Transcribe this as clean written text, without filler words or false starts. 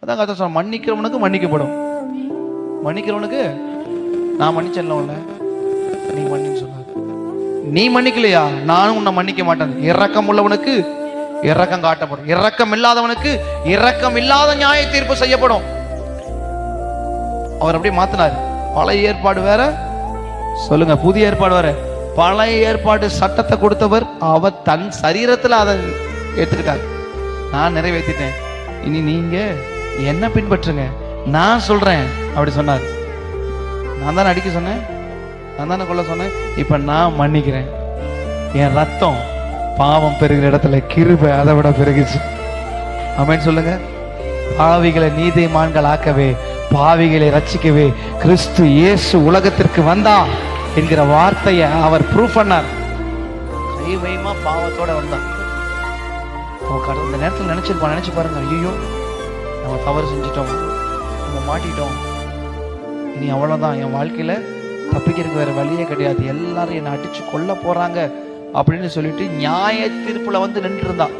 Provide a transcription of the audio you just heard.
அதான் கதை சொன்ன, மன்னிக்கிறவனுக்கு மன்னிக்கப்படும். மன்னிக்கிறவனுக்கு நான் மன்னிச்சேன்ல உன்னை, நீ மன்னின்னு சொன்னார். நீ மன்னிக்கலையா, நானும் உன்னை மன்னிக்க மாட்டேன். இரக்கம் உள்ளவனுக்கு இரக்கம் காட்டப்படும், இரக்கம் இல்லாதவனுக்கு இரக்கம் இல்லாத நியாய தீர்ப்பு செய்யப்படும். அவர் அப்படியே மாத்தினார். பழைய ஏற்பாடு வேற, சொல்லுங்க, புதிய ஏற்பாடு வேற. பழைய ஏற்பாடு சட்டத்தை கொடுத்தவர் அவர் தன் சரீரத்தில் அதை ஏற்றுக்கிட்டார். நான் நிறைவேற்றிட்டேன், இனி நீங்க என்ன பின்பற்றுங்க, நான் சொல்றேன் அப்படி சொன்னார். நான் தானே அடிக்க சொன்னேன், நான் தானே கொல்ல சொன்னேன், இப்ப நான் மன்னிக்கிறேன். என் ரத்தம் பாவம் பெருகிற இடத்துல கிருபை அதை விட பெருகிச்சு. ஆமென் சொல்லுங்க. பாவிகளை நீதிமான்கள் ஆக்கவே, பாவிகளை ரட்சிக்கவே கிறிஸ்து இயேசு உலகத்திற்கு வந்தா என்கிற வார்த்தையை அவர் ப்ரூஃப் பண்ணார். கைவயமா பாவத்தோட வந்தான். அந்த நேரத்தில் நினைச்சு பாருங்க, ஐயோ நம்ம தவறு செஞ்சிட்டோம், நம்ம மாட்டிட்டோம், இனி அவ்வளவுதான், என் வாழ்க்கையில தப்பிக்கிறதுக்கு வேற வழியே கிடையாது, எல்லாரும் என்னை அடிச்சு கொல்ல போறாங்க அப்படின்னு சொல்லிட்டு நியாய தீர்ப்புல வந்து நின்று இருந்தான்.